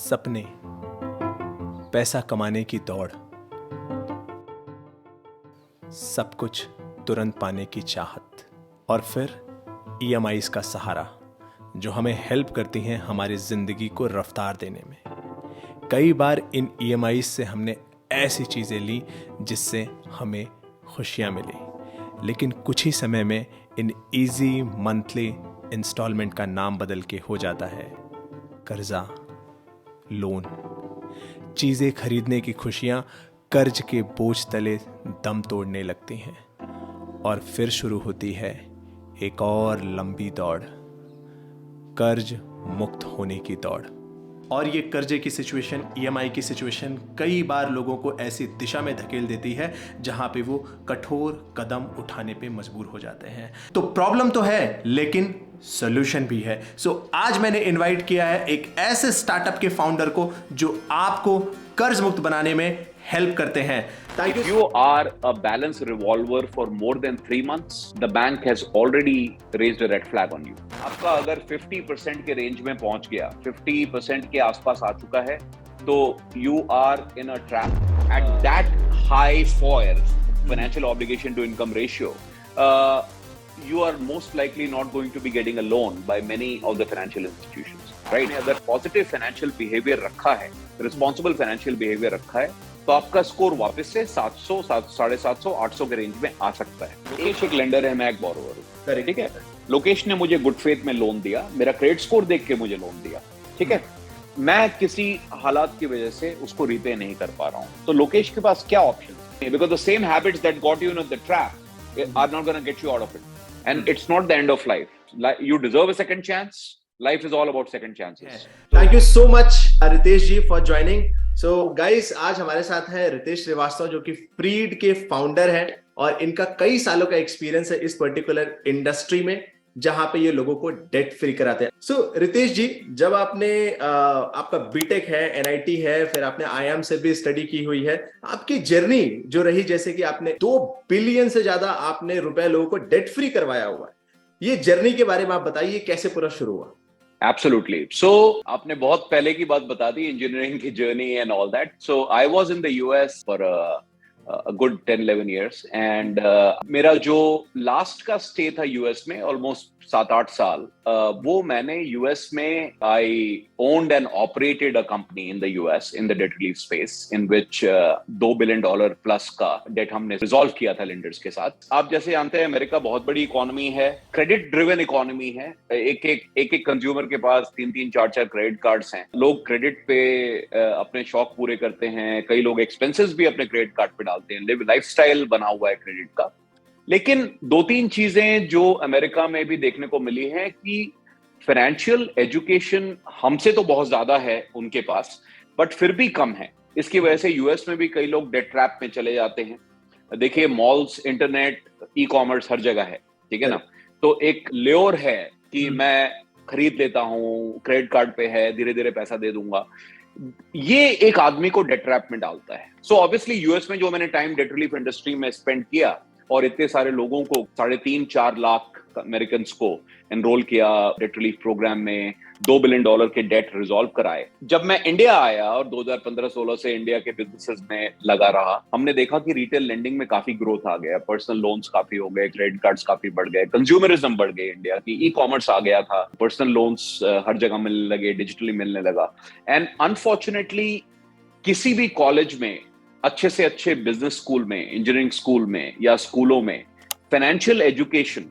सपने, पैसा कमाने की दौड़, सब कुछ तुरंत पाने की चाहत और फिर ईएमआईज़ का सहारा जो हमें हेल्प करती हैं हमारी ज़िंदगी को रफ्तार देने में। कई बार इन ईएमआईज़ से हमने ऐसी चीज़ें ली जिससे हमें खुशियाँ मिली, लेकिन कुछ ही समय में इन इजी मंथली इंस्टॉलमेंट का नाम बदल के हो जाता है कर्जा, लोन। चीज़ें खरीदने की खुशियाँ कर्ज के बोझ तले दम तोड़ने लगती हैं और फिर शुरू होती है एक और लंबी दौड़, कर्ज मुक्त होने की दौड़। और ये कर्जे की सिचुएशन, ईएमआई की सिचुएशन कई बार लोगों को ऐसी दिशा में धकेल देती है जहां पे वो कठोर कदम उठाने पे मजबूर हो जाते हैं। तो प्रॉब्लम तो है लेकिन सॉल्यूशन भी है। आज मैंने इनवाइट किया है एक ऐसे स्टार्टअप के फाउंडर को जो आपको कर्ज मुक्त बनाने में हेल्प करते हैं। If you are a balance revolver for more than 3 months, the bank has already raised a red flag on you. आपका अगर 50% के रेंज में पहुंच गया, 50% के आसपास आ चुका है, तो you are in a trap. At that high FOIR, financial obligation to income ratio, you are most likely not going to be getting a loan by many of the financial institutions. Right? अगर positive financial behavior रखा है, responsible financial behavior रखा है, तो आपका score वापस से 700, 750, 800 के रेंज में आ सकता है। लोकेश एक लेंडर है, मैं एक बोरोवर हूँ, ठीक है। लोकेश ने मुझे गुड फेथ में लोन दिया, मेरा क्रेडिट स्कोर देख के मुझे लोन दिया, ठीक है। मैं किसी हालात की वजह से उसको रीपे नहीं कर पा रहा हूँ, तो लोकेश के पास क्या ऑप्शन है? Because the same habits that got you in the trap are not gonna get you out of it, and it's not the end of life. You deserve a second chance. Life is all about second chances. Thank you so much, Ritesh ji, for joining. So guys, आज हमारे साथ है रितेश श्रीवास्तव जो कि freed के founder हैं और इनका कई सालों का एक्सपीरियंस है इस पर्टिकुलर इंडस्ट्री में जहां पे ये लोगों को डेट फ्री कराते हैं। सो रितेश जी, जब आपने आपका बीटेक है, एनआईटी है, फिर आपने आईआईएम से भी स्टडी की हुई है, आपकी जर्नी जो रही, जैसे कि आपने 2 बिलियन से ज्यादा आपने रुपए लोगों को डेट फ्री करवाया हुआ है, ये जर्नी के बारे में आप बताइए, कैसे पूरा शुरू हुआ? Absolutely. So, आपने बहुत पहले की बात बता दी, इंजीनियरिंग की journey and all that. So, I was in the US for a good 10-11 years and मेरा जो लास्ट का स्टे था यूएस में ऑलमोस्ट 7-8 साल, वो मैंने यूएस में I owned and operated a company in the US in the debt relief space in which $2 billion plus का डेट हमने रिजॉल्व किया था लेंडर्स के साथ। आप जैसे जानते हैं, अमेरिका बहुत बड़ी इकोनॉमी है, क्रेडिट ड्रिवन इकोनॉमी है। एक कंज्यूमर के पास 3-3, 4-4 क्रेडिट कार्ड्स हैं। लोग क्रेडिट पे अपने शौक पूरे करते हैं, कई लोग एक्सपेंसेस भी अपने क्रेडिट कार्ड पे डालते हैं, लाइफस्टाइल बना हुआ है क्रेडिट का। लेकिन 2-3 चीजें जो अमेरिका में भी देखने को मिली है कि फाइनेंशियल एजुकेशन हमसे तो बहुत ज्यादा है उनके पास, बट फिर भी कम है। इसकी वजह से यूएस में भी कई लोग डेट ट्रैप में चले जाते हैं। देखिए, मॉल्स, इंटरनेट, ई कॉमर्स हर जगह है, ठीक है ना। तो एक ल्योर है कि मैं खरीद लेता हूँ, क्रेडिट कार्ड पे है, धीरे धीरे पैसा दे दूंगा, ये एक आदमी को डेट ट्रैप में डालता है। सो ऑब्वियसली यूएस में जो मैंने टाइम डेट रिलीफ इंडस्ट्री में स्पेंड किया और इतने सारे लोगों को, 3.5-4 लाख अमेरिकन को एनरोल किया डेट रिलीफ प्रोग्राम में, $2 बिलियन के डेट रिजॉल्व कराए। जब मैं इंडिया आया और 2015-16 से इंडिया के बिजनेसेस में लगा रहा, हमने देखा कि रिटेल लेंडिंग में काफी ग्रोथ आ गया, पर्सनल लोन्स काफी हो गए, क्रेडिट कार्ड्स काफी बढ़ गए, कंज्यूमरिज्म बढ़ गए इंडिया की, ई कॉमर्स आ गया था, पर्सनल लोन्स हर जगह मिलने लगे, डिजिटली मिलने लगा। एंड अनफॉर्चुनेटली किसी भी कॉलेज में, अच्छे से अच्छे बिजनेस स्कूल में, इंजीनियरिंग स्कूल में या स्कूलों में financial education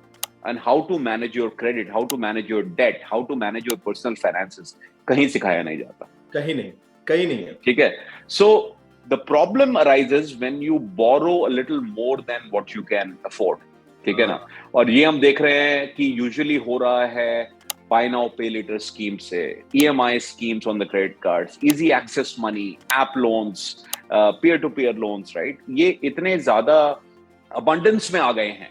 and how to manage your credit, how to manage your debt, how to manage your personal finances कहीं सिखाया नहीं जाता। कहीं नहीं है, ठीक है। So the problem arises when you borrow a little more than what you can afford, ठीक है ना। और ये हम देख रहे हैं कि यूजुअली हो रहा है buy now pay later scheme से, EMI schemes on the credit cards, easy access money, app loans, peer to peer loans, right? ये इतने ज्यादा abundance में आ गए हैं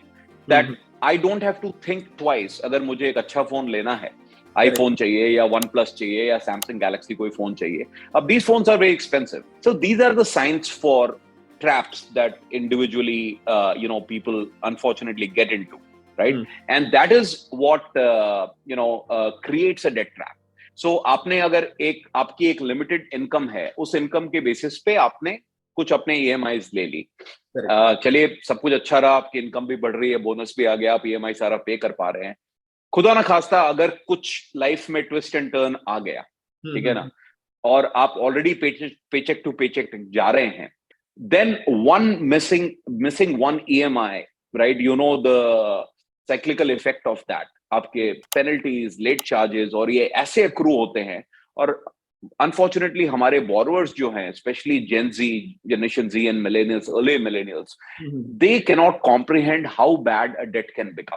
that I don't have to think twice। अगर मुझे एक अच्छा फोन लेना है, iPhone चाहिए या OnePlus चाहिए या Samsung Galaxy कोई फोन चाहिए, अब these phones are very expensive। So these are the signs for traps that individually people unfortunately get into, right? And that is what creates a debt trap। सो आपने अगर आपकी एक limited income है, उस income के basis पे आपने कुछ अपने ईएमआईज ले ली। चलिए, सब कुछ अच्छा रहा, आपकी इनकम भी बढ़ रही है, बोनस भी आ गया, आप ईएमआई सारा पे कर पा रहे हैं। खुदा ना खास्ता अगर कुछ लाइफ में ट्विस्ट एंड टर्न आ गया, ठीक है ना, और आप ऑलरेडी पेचेक टू पेचेक जा रहे हैं, then one missing one EMI, right, you know the cyclical effect of that, आपके पेनल्टीज, लेट चार्जेस, और ये ऐसे अक्रू होते हैं। और अनफॉर्चुनेटली हमारे बोरोवर्स जो हैं, specially Gen Z, generation Z and millennials, early millennials, they can not comprehend how bad a debt can become.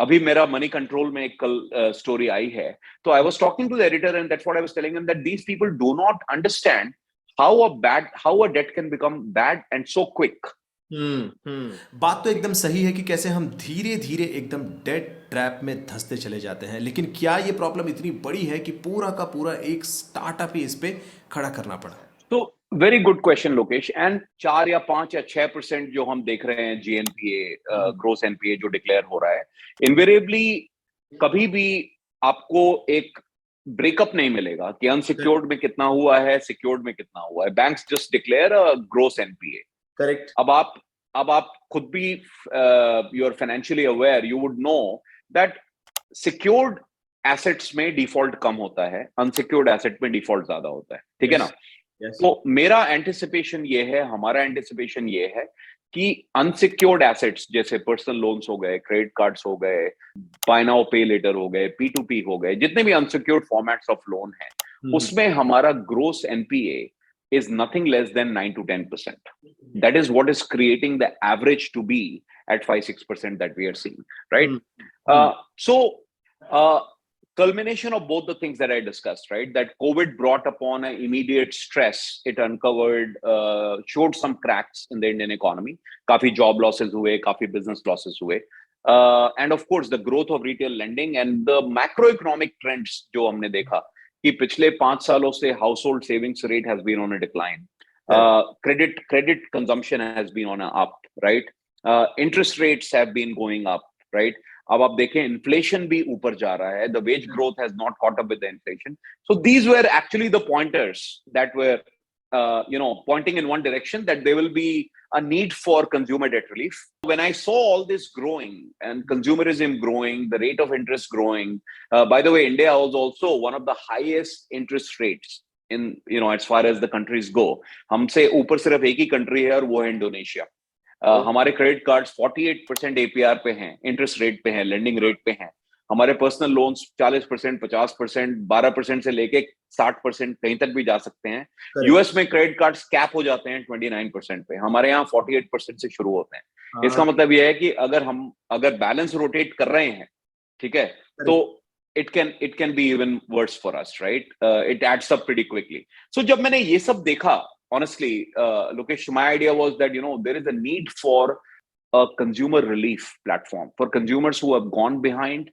अभी मेरा मनी कंट्रोल में एक कल स्टोरी आई है, तो I was talking to the editor and that's what I was telling him, that these people do not understand how a debt can become bad and so quick. बात तो एकदम सही है कि कैसे हम धीरे धीरे एकदम डेट ट्रैप में धंसते चले जाते हैं, लेकिन क्या ये प्रॉब्लम इतनी बड़ी है कि पूरा का पूरा एक स्टार्टअप ही इस पे खड़ा करना पड़ा? तो very good question Lokesh. And 4 या 5 या 6% जो हम देख रहे हैं जीएनपीए, ग्रोस एनपीए जो डिक्लेयर हो रहा है, इनवेरिएबली कभी भी आपको एक ब्रेकअप नहीं मिलेगा कि अनसिक्योर्ड में कितना हुआ है, सिक्योर्ड में कितना हुआ है। Banks just declare a gross NPA. Correct. अब आप खुद भी you are financially aware, you would know that secured assets में डिफॉल्ट कम होता है, अनसिक्योर्ड एसेट में डिफॉल्ट ज्यादा होता है, ठीक है ना। तो मेरा एंटिसिपेशन ये है, हमारा एंटिसिपेशन ये है कि अनसिक्योर्ड एसेट्स जैसे पर्सनल लोन्स हो गए, क्रेडिट कार्ड्स हो गए, बाय नाउ पे लेटर हो गए, P2P हो गए, जितने भी अनसिक्योर्ड फॉर्मेट्स ऑफ लोन हैं, उसमें हमारा gross NPA is nothing less than 9 to 10%. That is what is creating the average to be at 5-6% that we are seeing, right? So culmination of both the things that I discussed, right? That COVID brought upon an immediate stress. It uncovered, showed some cracks in the Indian economy. Kafi job losses हुए, काफी business losses हुए. And of course, the growth of retail lending and the macroeconomic trends जो हमने देखा कि पिछले 5 सालों से household savings rate has been on a decline. Credit consumption has been on a up, right? Interest rates have been going up, right? अब आप देखें इन्फ्लेशन भी ऊपर जा रहा है, the wage growth has not caught up with the inflation. So these were actually the pointers that were pointing in one direction, that there will be a need for consumer debt relief. When I saw all this growing and consumerism growing, the rate of interest growing, by the way, India was also one of the highest interest rates in, as far as the countries go. हमसे ऊपर सिर्फ एक ही country है और वो है Indonesia. हमारे credit cards 48% APR पे हैं, इंटरेस्ट रेट पे हैं, लेंडिंग रेट पे हैं। हमारे पर्सनल लोन्स 40%, 50%, 12% से लेके 60% कहीं तक भी जा सकते हैं। यूएस में क्रेडिट कार्ड्स कैप हो जाते हैं 29% पे, हमारे यहाँ 48% से शुरू होते हैं। इसका मतलब यह है कि अगर बैलेंस रोटेट कर रहे हैं, ठीक है, तो it can be even worse for us, right? It adds up pretty quickly. So जब मैंने ये सब देखा, honestly, Lokesh, my idea was that there is a need for a consumer relief platform for consumers who have gone behind,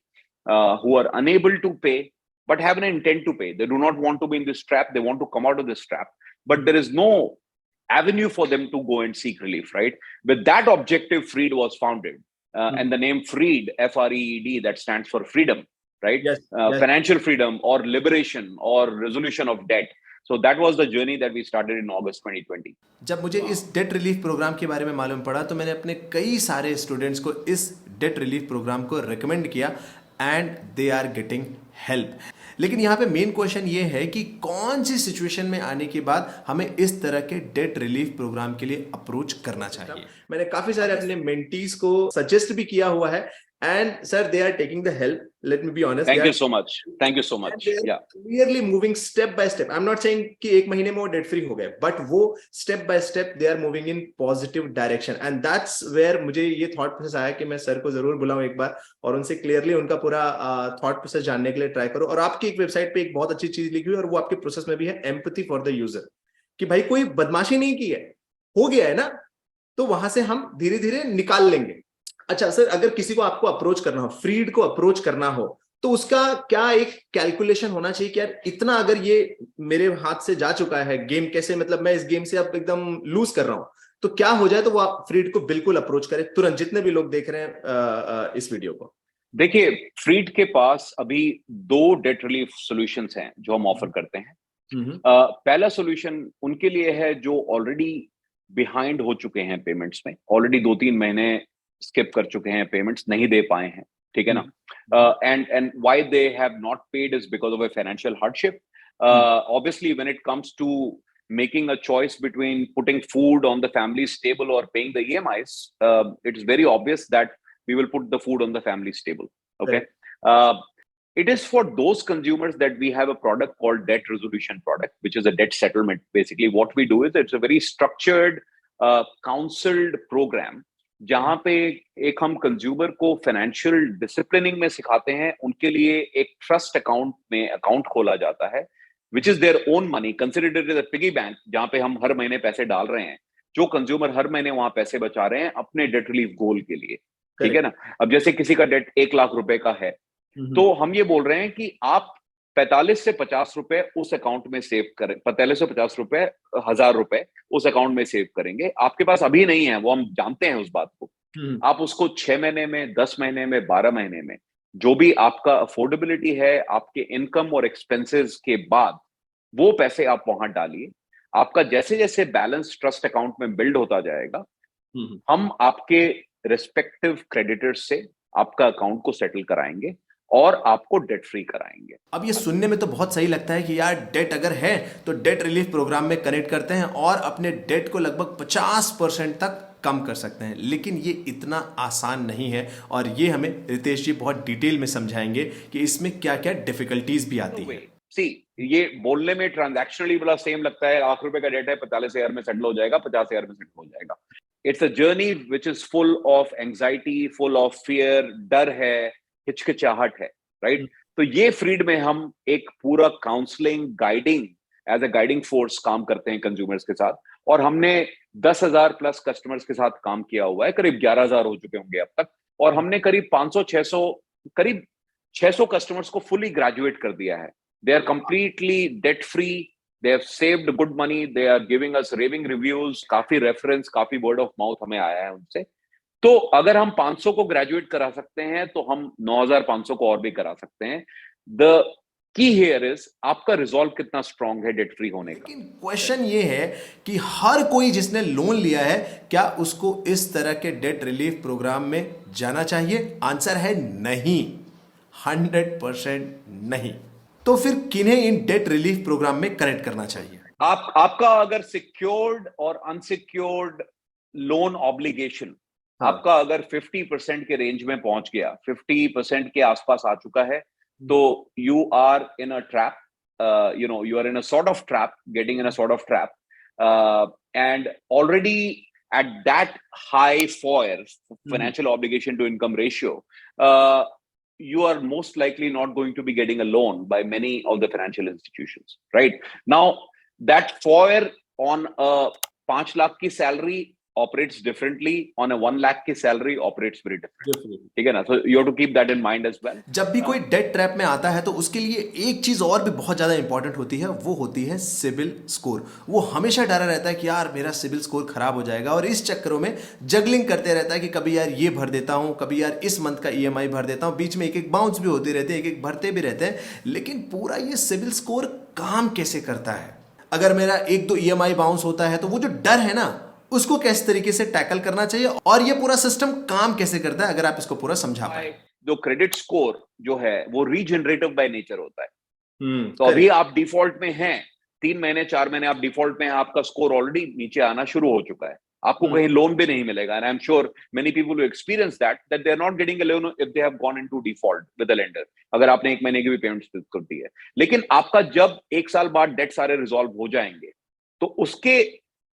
who are unable to pay but have an intent to pay. They do not want to be in this trap, they want to come out of this trap, but there is no avenue for them to go and seek relief, right? With that objective, Freed was founded, and the name Freed, F-R-E-E-D, that stands for freedom, right? Yes. Financial freedom or liberation or resolution of debt. So that was the journey that we started in August 2020. जब मुझे इस debt relief programme के बारे में मालूम पड़ा, तो मैंने अपने कई सारे स्टूडेंट्स को इस डेट रिलीफ प्रोग्राम को रिकमेंड किया and they are getting help. लेकिन यहाँ पे मेन क्वेश्चन ये है कि कौन सी सिचुएशन में आने के बाद हमें इस तरह के डेट रिलीफ प्रोग्राम के लिए अप्रोच करना चाहिए। मैंने काफी सारे अपने मेंटीज को सजेस्ट भी किया हुआ है, and sir, they are taking the help. Let me be honest. Thank you so much. Yeah. Clearly moving step by step. I'm not saying कि एक महीने में वो debt free हो गए, but वो step by step they are moving in positive direction. And that's where मुझे ये thought process आया कि मैं सर को जरूर बुलाऊं एक बार और उनसे clearly उनका पूरा thought process जानने के लिए try करूं। और आपकी एक वेबसाइट पे एक बहुत अच्छी चीज लिखी हुई है और वो आपके प्रोसेस में भी है, empathy for the user, कि भाई कोई बदमाशी नहीं की है, हो गया है ना, तो वहां से हम धीरे धीरे निकाल लेंगे। अच्छा सर, अगर किसी को आपको अप्रोच करना हो, फ्रीड को अप्रोच करना हो, तो उसका क्या एक कैलकुलेशन होना चाहिए कि यार इतना अगर ये मेरे हाथ से जा चुका है गेम, कैसे मतलब मैं इस गेम से अब एकदम लूज कर रहा हूं, तो क्या हो जाए तो वो आप फ्रीड को बिल्कुल अप्रोच करें तुरंत, जितने भी लोग देख रहे हैं इस वीडियो को। देखिए, फ्रीड के पास अभी दो डेट रिलीफ सॉल्यूशंस हैं जो हम ऑफर करते हैं। हम्म। पहला सॉल्यूशन उनके लिए है जो ऑलरेडी बिहाइंड हो चुके हैं पेमेंट्स में, ऑलरेडी 2-3 महीने स्किप कर चुके हैं, पेमेंट्स नहीं दे पाए हैं, ठीक है ना। And why they have not paid is because of a financial hardship. Obviously when it comes to making a choice between putting food on the family's table or paying the EMIs, it's very obvious that we will put the food on the family's table. Okay. Uh, it is for those consumers that we have a product called debt resolution product, which is a debt settlement. Basically what we do is it's a very structured, counseled program जहां पे एक हम consumer को financial disciplining में सिखाते हैं. उनके लिए एक ट्रस्ट अकाउंट में अकाउंट खोला जाता है, which is their own money, considered is a piggy bank, जहां पे हम हर महीने पैसे डाल रहे हैं. जो कंज्यूमर हर महीने वहां पैसे बचा रहे हैं अपने डेट रिलीफ गोल के लिए, ठीक है ना. अब जैसे किसी का डेट 1 लाख रुपए का है, तो हम ये बोल रहे हैं कि आप 45 से 50 रुपए उस अकाउंट में सेव करें, 45 से 50 रुपए, 1000 रुपए उस अकाउंट में सेव करेंगे. आपके पास अभी नहीं है, वो हम जानते हैं उस बात को. आप उसको 6 महीने में, 10 महीने में, 12 महीने में, जो भी आपका अफोर्डेबिलिटी है, आपके इनकम और एक्सपेंसेस के बाद वो पैसे आप वहां डालिए. आपका जैसे जैसे बैलेंस ट्रस्ट अकाउंट में बिल्ड होता जाएगा, हम आपके रिस्पेक्टिव क्रेडिटर्स से आपका अकाउंट को सेटल कराएंगे और आपको डेट फ्री कराएंगे. अब ये सुनने में तो बहुत सही लगता है कि यार डेट अगर है तो डेट रिलीफ प्रोग्राम में कनेक्ट करते हैं और अपने डेट को लगभग 50% तक कम कर सकते हैं. लेकिन ये इतना आसान नहीं है और ये हमें रितेश जी बहुत डिटेल में समझाएंगे कि इसमें क्या क्या डिफिकल्टीज भी आती है. सी, ये बोलने में ट्रांजैक्शनली बड़ा सेम लगता है. 1 लाख रुपए का डेट है, 45,000 में सेटल हो जाएगा, 50,000 में सेटल हो जाएगा. It's a journey which is full of anxiety, full of fear, डर है, हिचकिचाहट है, राइट. तो ये फ्रीड में हम एक पूरा counselling, guiding, as a guiding force काम करते हैं कंज्यूमर्स के साथ. और हमने 10,000 प्लस कस्टमर्स के साथ काम किया हुआ है, करीब 11,000 हो चुके होंगे अब तक. और हमने करीब 500-600, करीब 600 कस्टमर्स को फुली ग्रेजुएट कर दिया है. They are completely debt free, they have saved good money, they are giving us raving reviews, काफी रेफरेंस, काफी वर्ड ऑफ माउथ हमें आया है उनसे. तो अगर हम 500 को ग्रेजुएट करा सकते हैं तो हम 9,500 को और भी करा सकते हैं. द की हियर इज आपका रिजॉल्व कितना स्ट्रांग है डेट फ्री होने का. लेकिन क्वेश्चन ये है कि हर कोई जिसने लोन लिया है, क्या उसको इस तरह के डेट रिलीफ प्रोग्राम में जाना चाहिए? आंसर है नहीं, 100% नहीं. तो फिर किन्हें इन डेट रिलीफ प्रोग्राम में कनेक्ट करना चाहिए? आपका अगर सिक्योर्ड और अनसिक्योर्ड लोन ऑब्लिगेशन आपका अगर 50% के रेंज में पहुंच गया, 50% के आसपास आ चुका है, तो you are in a trap, you are in a sort of trap, getting in a sort of trap, and already at that high FOIR, financial obligation to income ratio, you are most likely not going to be getting a loan by many of the financial institutions, right? Now that FOIR on a 5 lakh की salary operates differently, on a 1 lakh की salary operates very differently. ठीक है ना. So you have to keep that in mind as well. जब भी कोई debt trap में आता है तो उसके लिए एक चीज और भी बहुत ज्यादा इंपॉर्टेंट होती है, वो होती है सिबिल स्कोर. वो हमेशा डरा रहता है कि यार मेरा सिबिल स्कोर खराब हो जाएगा और इस चक्करों में जगलिंग करते रहता है कि कभी यार ये भर देता हूं, कभी यार इस मंथ का EMI भर देता हूं, बीच में एक एक बाउंस भी होते रहते हैं, एक एक भरते भी रहते हैं. लेकिन पूरा ये सिबिल स्कोर काम कैसे करता है? अगर मेरा 1-2 EMI बाउंस होता है तो वो जो डर है ना, उसको किस तरीके से टैकल करना चाहिए और ये पूरा सिस्टम काम कैसे करता है, अगर आप इसको पूरा समझा पाए. जो क्रेडिट स्कोर जो है वो रीजनरेटिव बाय नेचर होता है. तो अभी आप डिफॉल्ट में हैं, 3 महीने 4 महीने आप डिफॉल्ट में हैं, आपका स्कोर ऑलरेडी नीचे आना शुरू हो चुका है, आपको कहीं लोन भी नहीं मिलेगा. And I am sure many people who experience that they are not getting a loan if they have gone into default with the lender, अगर आपने 1 महीने की भी पेमेंट कर दी है. लेकिन आपका जब 1 साल बाद डेट सारे रिजॉल्व हो जाएंगे, तो उसके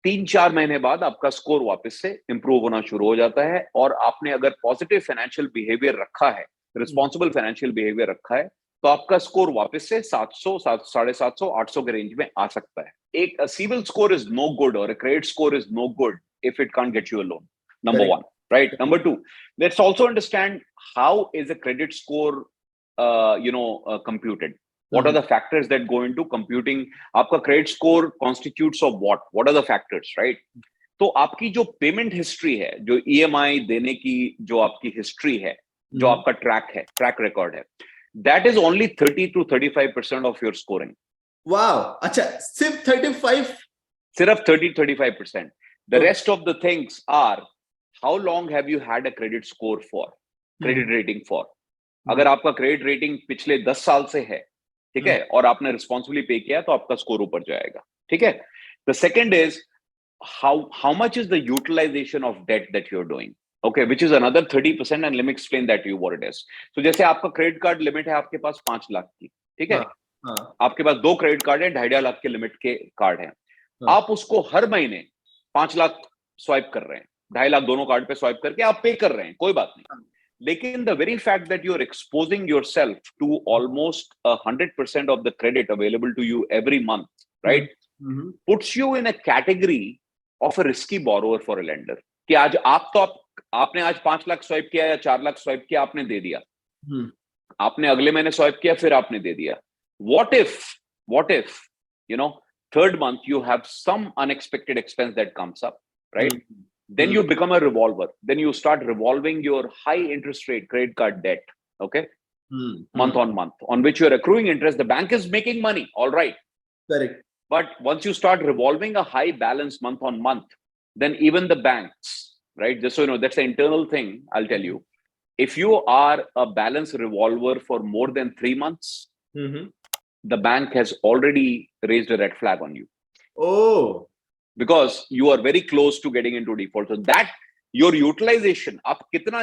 3-4 महीने बाद आपका स्कोर वापस से इंप्रूव होना शुरू हो जाता है. और आपने अगर पॉजिटिव फाइनेंशियल बिहेवियर रखा है, रिस्पॉन्सिबल फाइनेंशियल बिहेवियर रखा है, तो आपका स्कोर वापस से 700, 750, 800 के रेंज में आ सकता है. एक CIBIL score is no good और credit score is no good if it can't get you a loan. Number one, right? Number two, let's also understand how is a credit score, computed. What are the factors that go into computing? आपका credit score constitutes of what? What are the factors, right? तो आपकी जो payment history है, जो EMI देने की जो आपकी हिस्ट्री है, जो आपका ट्रैक रिकॉर्ड है, that is only 30 to 35% of your scoring. वाह, अच्छा, सिर्फ 35? सिर्फ 30-35%। The rest of the things are how long have you had a credit score for, credit rating for. अगर आपका क्रेडिट रेटिंग पिछले 10 साल से है, ठीक है, और आपने रिस्पॉन्सिबली पे किया, तो आपका स्कोर ऊपर जाएगा, ठीक है। The second is how much is the utilization of debt that you're doing, okay, which is another 30%, and let me explain that to you what it is. So जैसे आपका क्रेडिट कार्ड लिमिट है आपके पास 5 लाख की, ठीक है, आपके पास 2 credit card है, 2.5 लाख के लिमिट के कार्ड हैं, आप उसको हर महीने 5 लाख स्वाइप कर रहे हैं, 2.5 लाख दोनों कार्ड पे स्वाइप करके आप पे कर रहे हैं, कोई बात नहीं, लेकिन the very fact that you're exposing yourself to almost 100% of the credit available to you every month, right, puts you in a category of a risky borrower for a lender। कि आज आपने आज 5 लाख स्वाइप किया या 4 lakh swipe किया, आपने दे दिया, आपने अगले महीने स्वाइप किया, फिर आपने दे दिया। what if you know third month you have some unexpected expense that comes up, right? Then you become a revolver, then you start revolving your high interest rate credit card debt, okay, month on month, on which you're accruing interest. The bank is making money, all right, correct, but once you start revolving a high balance month on month, then even the banks, right, just so you know, that's the internal thing, I'll tell you, if you are a balance revolver for more than 3 months, the bank has already raised a red flag on you. Oh, because you are very close to getting into default. So that your utilization, आप कितना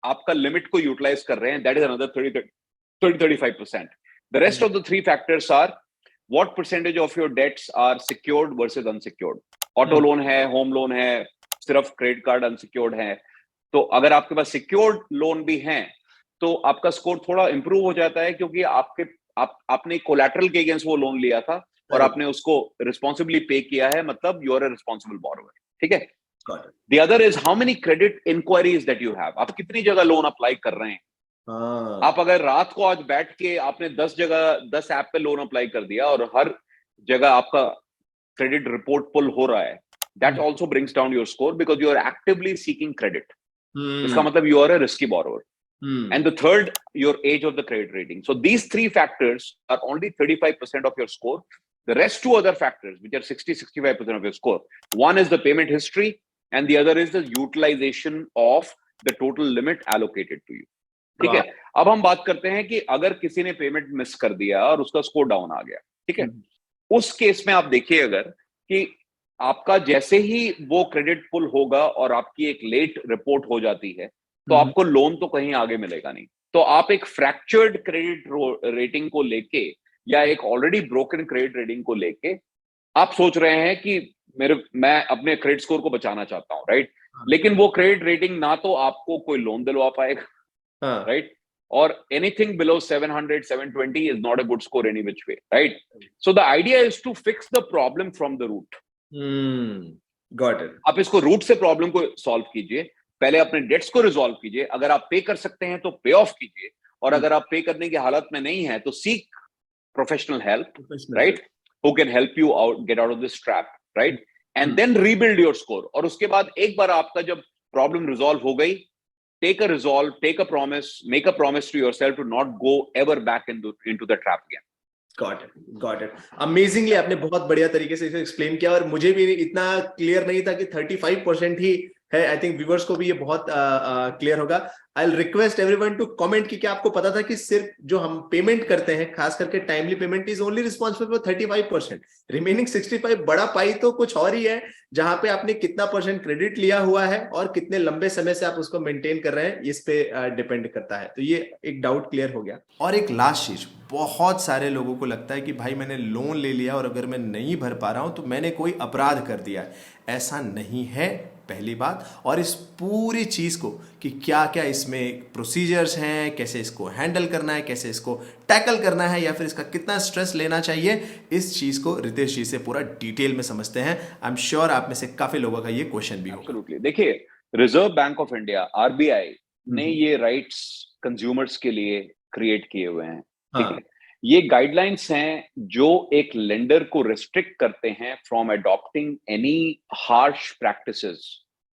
आपका limit को utilise कर रहे हैं, that is another 30-35%. The rest of the 3 factors are what percentage of your debts are secured versus unsecured. Auto loan है, home loan है, सिर्फ क्रेडिट कार्ड अनसिक्योर्ड है। तो अगर आपके पास सिक्योर्ड लोन भी हैं, तो आपका स्कोर थोड़ा इंप्रूव हो जाता है, क्योंकि आपने कोलैटरल के अगेंस्ट वो लोन लिया था और आपने उसको रिस्पॉन्सिबली पे किया है, मतलब you are a responsible borrower, ठीक है। The other is how many credit inquiries that you have, आप कितनी जगह लोन अप्लाई कर रहे हैं। आप अगर रात को आज बैठ के आपने 10 ऐप पे लोन अप्लाई कर दिया और हर जगह आपका क्रेडिट रिपोर्ट पुल हो रहा है, that also brings down your score, because you are actively seeking credit. इसका मतलब you are a risky borrower. And the third, your age of the credit rating. So these 3 factors are only 35% of your score. The rest 2 other factors, which are 60-65% of your score, one is the payment history and the other is the utilization of the total limit allocated to you. ठीक है, अब हम बात करते हैं कि अगर किसी ने पेमेंट मिस कर दिया और उसका स्कोर डाउन आ गया, ठीक है, उस केस में आप देखिए अगर कि आपका जैसे ही वो क्रेडिट पुल होगा और आपकी एक लेट रिपोर्ट हो जाती है, तो आपको लोन तो कहीं आगे मिलेगा नहीं। तो आप एक फ्रैक्चर्ड क्रेडिट रेटिंग को लेके या एक ऑलरेडी ब्रोकन क्रेडिट रेटिंग को लेके आप सोच रहे हैं कि मैं अपने क्रेडिट स्कोर को बचाना चाहता हूं, राइट, लेकिन वो क्रेडिट रेटिंग ना तो आपको कोई लोन दिलवा पाएगा, राइट, और anything below 700 720 is not a good score any which way, right. So the idea is to fix the problem from the root. Got it. आप इसको रूट से प्रॉब्लम को सॉल्व कीजिए, पहले अपने डेट्स को रिजॉल्व कीजिए, अगर आप पे कर सकते हैं तो पे ऑफ कीजिए, और अगर आप पे करने की हालत में नहीं है तो seek professional help, right, who can help you out, get out of this trap, right, and then rebuild your score. और उसके बाद एक बार आपका जब प्रॉब्लम रिजॉल्व हो गई, take a resolve, take a promise, make a promise to yourself to not go ever back into the trap again. Got it. Amazingly आपने बहुत बढ़िया तरीके से इसे एक्सप्लेन किया, और मुझे भी इतना क्लियर नहीं था कि 35% ही है। आई थिंक व्यूअर्स को भी ये बहुत क्लियर होगा। I will request everyone to comment कि क्या आपको पता था कि सिर्फ जो हम पेमेंट करते हैं, खास करके timely payment, is only responsible for 35%। Remaining 65 बड़ा पाई तो कुछ और ही है, जहां पे आपने कितना परसेंट क्रेडिट लिया हुआ है और कितने लंबे समय से आप उसको मेंटेन कर रहे हैं, इस पे डिपेंड करता है। तो ये एक डाउट क्लियर हो गया। और एक लास्ट चीज, बहुत सारे लोगों को लगता है कि भाई मैंने लोन ले लिया और अगर मैं नहीं भर पा रहा हूं तो मैंने कोई अपराध कर दिया है। ऐसा नहीं है, पहली बात। और इस पूरी चीज को कि क्या क्या इसमें प्रोसीजर्स हैं, कैसे इसको हैंडल करना है, कैसे इसको टैकल करना है, या फिर इसका कितना स्ट्रेस लेना चाहिए, इस चीज को रितेश जी से पूरा डिटेल में समझते हैं। आई एम श्योर आप में से काफी लोगों का ये क्वेश्चन भी होगा। एब्सोल्युटली। देखिए, reserve bank of India RBI ने ये राइट्स कंज्यूमर्स के लिए क्रिएट किए हुए हैं, ठीक है। ये गाइडलाइंस हैं जो एक लेंडर को रिस्ट्रिक्ट करते हैं from adopting any harsh practices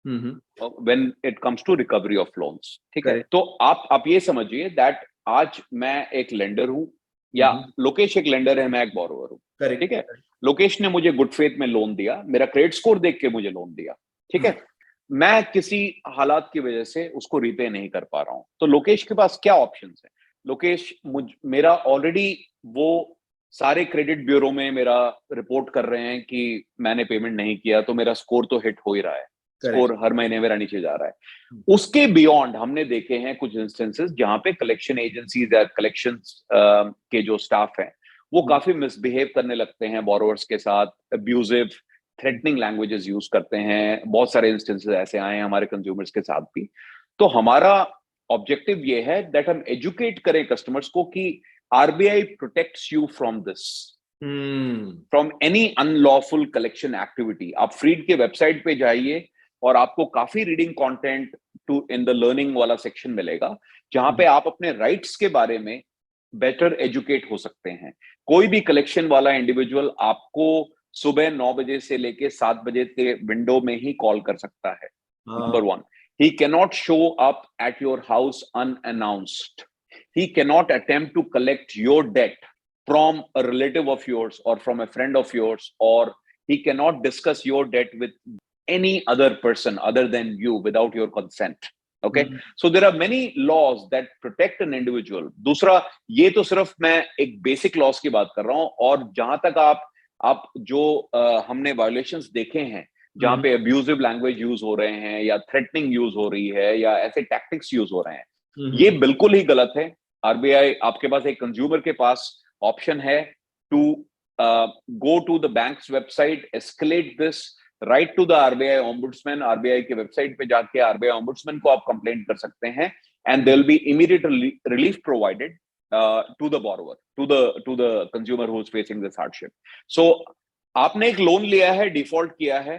when it comes to recovery of loans, ठीक है। Correct. तो आप ये समझिए दैट आज मैं एक लेंडर हूं या लोकेश एक लेंडर है, मैं एक बोरोवर हूं, करेक्ट, ठीक है। लोकेश ने मुझे गुड फेथ में लोन दिया, मेरा क्रेडिट स्कोर देख के मुझे लोन दिया, ठीक है। मैं किसी हालात की वजह से उसको रीपे नहीं कर पा रहा हूं, तो लोकेश के पास क्या ऑप्शंस है? लोकेश मेरा ऑलरेडी वो सारे क्रेडिट ब्यूरो में मेरा रिपोर्ट कर रहे हैं कि मैंने पेमेंट नहीं किया, तो मेरा स्कोर तो हिट हो ही रहा है, स्कोर हर महीने मेरा नीचे जा रहा है। उसके बियॉन्ड हमने देखे हैं कुछ इंस्टेंसेस जहां पे कलेक्शन एजेंसीज या कलेक्शन के जो स्टाफ हैं वो काफी मिसबिहेव करने लगते हैं बोरोवर्स के साथ, अब्यूजिव थ्रेटनिंग लैंग्वेजेस यूज करते हैं। बहुत सारे इंस्टेंसेस ऐसे आए हैं हमारे कंज्यूमर्स के साथ भी। तो हमारा ऑब्जेक्टिव ये है दैट हम एजुकेट करें कस्टमर्स को कि RBI protects you from this, from any unlawful collection activity. आप फ्रीड के वेबसाइट पे जाइए और आपको काफी reading content too in the learning वाला सेक्शन मिलेगा, जहां पे आप अपने राइट्स के बारे में बेटर एजुकेट हो सकते हैं। कोई भी कलेक्शन वाला इंडिविजुअल आपको सुबह 9 बजे से लेके 7 बजे के विंडो में ही कॉल कर सकता है। Number 1, he cannot show up at your house unannounced. He cannot attempt to collect your debt from a relative of yours or from a friend of yours, or he cannot discuss your debt with any other person other than you without your consent. Okay, so there are many laws that protect an individual. दूसरा, ये तो सिर्फ मैं एक basic loss की बात कर रहा हूं, और जहां तक आप जो हमने वायोलेशंस देखे हैं जहां पे अब्यूजिव लैंग्वेज यूज हो रहे हैं या थ्रेटनिंग यूज हो रही है या ऐसे टैक्टिक्स यूज हो रहे हैं, ये बिल्कुल ही गलत है। RBI, आपके पास एक कंज्यूमर के पास ऑप्शन है to go to the bank's website, escalate this, right to the RBI ombudsman. RBI के वेबसाइट पे जाके RBI ओम्बुड्समैन को आप कंप्लेंट कर सकते हैं, and there will be immediate relief provided to the borrower, to the consumer who is facing this hardship. So आपने एक लोन लिया है, डिफॉल्ट किया है,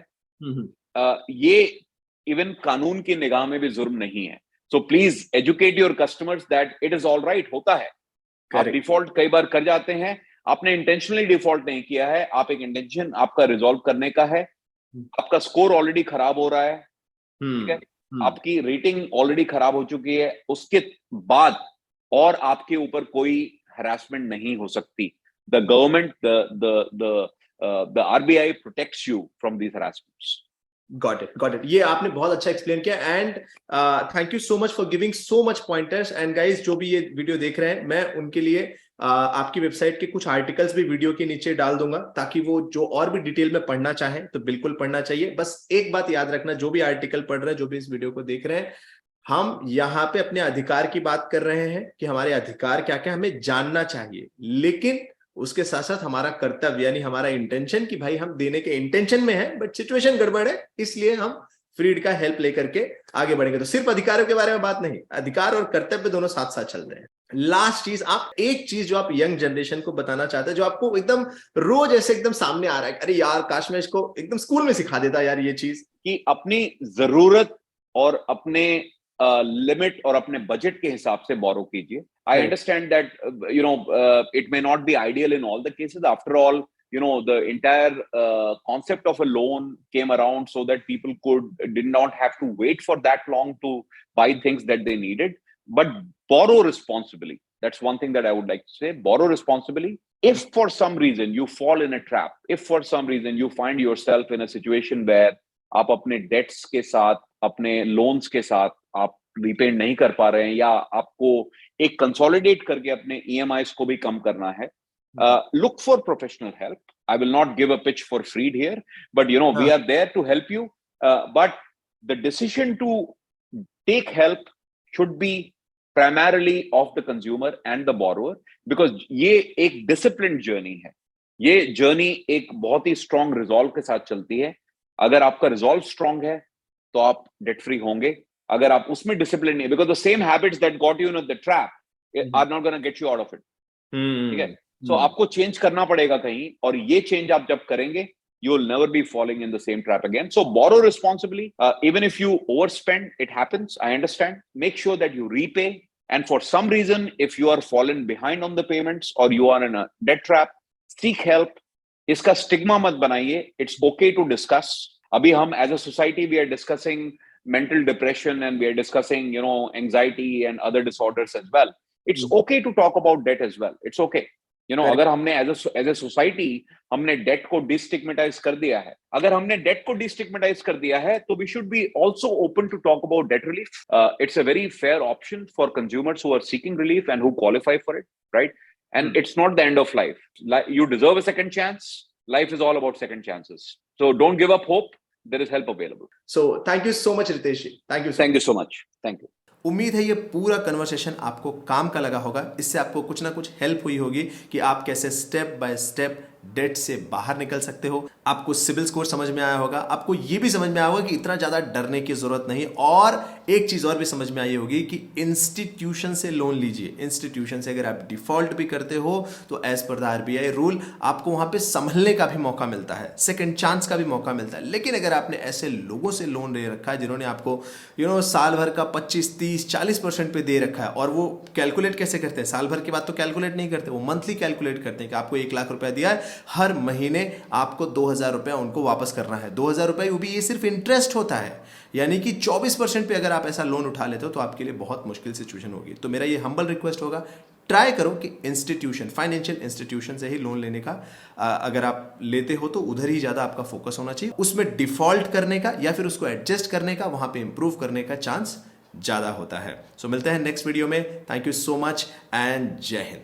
ये इवन कानून की निगाह में भी जुर्म नहीं है। So please educate your customers that it is all right, होता है। आप डिफॉल्ट कई बार कर जाते हैं, आपने इंटेंशनली डिफॉल्ट नहीं किया है, आप एक इंटेंशन आपका रिजॉल्व करने का है, आपका स्कोर ऑलरेडी खराब हो रहा है, ठीक है, आपकी रेटिंग ऑलरेडी खराब हो चुकी है, उसके बाद और आपके ऊपर कोई हरासमेंट नहीं हो सकती। The government, the RBI protects you from these harassments. Got it. ये आपने बहुत अच्छा एक्सप्लेन किया, and thank you so much for giving so much pointers. And guys, जो भी ये वीडियो देख रहे हैं, मैं उनके लिए आपकी वेबसाइट के कुछ आर्टिकल्स भी वीडियो के नीचे डाल दूंगा, ताकि वो जो और भी डिटेल में पढ़ना चाहें तो बिल्कुल पढ़ना चाहिए। बस एक बात याद रखना, जो भी आर्टिकल पढ़ रहे हैं, जो भी इस वीडियो को देख रहे हैं, हम यहाँ पे अपने अधिकार की बात कर रहे हैं कि हमारे अधिकार क्या क्या हमें जानना चाहिए, लेकिन उसके साथ साथ हमारा कर्तव्य, यानी हमारा इंटेंशन कि भाई हम देने के इंटेंशन में है, बट सिचुएशन गड़बड़ है, इसलिए हम फ्रीड का हेल्प लेकर के आगे बढ़ेंगे। तो सिर्फ अधिकारों के बारे में बात नहीं, अधिकार और कर्तव्य दोनों साथ साथ चल रहे हैं। लास्ट चीज, आप एक चीज जो आप यंग जनरेशन को बताना चाहते हैं, जो आपको एकदम रोज ऐसे एकदम सामने आ रहा है, अरे यार काश मैं इसको एकदम स्कूल में सिखा देता यार ये चीज, कि अपनी जरूरत और अपने लिमिट और अपने बजट के हिसाब से बोरो कीजिए। I understand that it may not be ideal in all the cases. After all, the entire concept of a loan came around so that people did not have to wait for that long to buy things that they needed. But borrow responsibly. That's one thing that I would like to say. Borrow responsibly. If for some reason you fall in a trap, if for some reason you find yourself in a situation where आप अपने dates के साथ, अपने loans के साथ आप repay नहीं कर पा रहे हैं, या आपको एक कंसोलिडेट करके अपने EMIs को भी कम करना है, look for professional help. I will not give a pitch for Freed here, but we are there to help you. But the decision to take help should be primarily of the consumer and the borrower, because ये एक disciplined journey है। ये journey एक बहुत ही strong resolve के साथ चलती है। अगर आपका resolve strong है तो आप debt free होंगे। अगर आप उसमें डिसिप्लिन नहीं, because the same habits that got you in the trap are not going to get you out of it. ठीक है, so आपको चेंज करना पड़ेगा कहीं, और ये चेंज आप जब करेंगे, you will never be falling in the same trap again. So borrow responsibly. Even if you overspend, it happens, I understand. Make sure that you repay, and for some reason if you are fallen behind on the payments or you are in a debt trap, seek help. इसका stigma मत बनाइए, it's okay to discuss. अभी हम as a society we are discussing mental depression and we are discussing anxiety and other disorders as well. It's okay to talk about debt as well. It's okay. अगर हमने as a society हमने date को डिस्टिग्मेटाइज कर दिया है, अगर हमने date को डिस्टिग्मेटाइज कर दिया है, तो we should be also open to talk about debt relief. It's a very fair option for consumers who are seeking relief and who qualify for it, right? And it's not the end of life. You deserve a second chance. Life is all about second chances. So don't give up hope. There is help available. So thank you so much, Ritesh. Thank you so much. Thank you. उम्मीद है ये पूरा conversation आपको काम का लगा होगा. इससे आपको कुछ ना कुछ हेल्प हुई होगी कि आप कैसे स्टेप बाय स्टेप डेट से बाहर निकल सकते हो. आपको सिबिल स्कोर समझ में आया होगा. आपको ये भी समझ में आया होगा कि इतना ज्यादा डरने की जरूरत नहीं. और एक चीज और भी समझ में आई होगी कि इंस्टीट्यूशन से लोन लीजिए. इंस्टीट्यूशन से अगर आप डिफॉल्ट भी करते हो तो as per the RBI rule आपको वहां पे संभलने का भी मौका मिलता है, सेकंड चांस का भी मौका मिलता है. लेकिन अगर आपने ऐसे लोगों से लोन ले रखा है जिन्होंने आपको साल भर का 25, 30, 40% पे दे रखा है, और वो कैलकुलेट कैसे करते हैं, साल भर के बाद तो कैलकुलेट नहीं करते, वो मंथली कैलकुलेट करते हैं कि आपको 1 लाख रुपया दिया है, हर महीने आपको 2,000 रुपया उनको वापस करना है. 2,000 रुपये वो भी ये सिर्फ इंटरेस्ट होता है. यानी कि 24% पे अगर आप ऐसा लोन उठा लेते हो तो आपके लिए बहुत मुश्किल सिचुएशन होगी. तो मेरा ये हम्बल रिक्वेस्ट होगा, ट्राई करो कि इंस्टीट्यूशन, फाइनेंशियल इंस्टीट्यूशन से ही लोन लेने का अगर आप लेते हो तो उधर ही ज्यादा आपका फोकस होना चाहिए. उसमें डिफॉल्ट करने का या फिर उसको एडजस्ट करने का, वहां पे इंप्रूव करने का चांस ज्यादा होता है. सो मिलते हैं नेक्स्ट वीडियो में. Thank you so much and जय हिंद.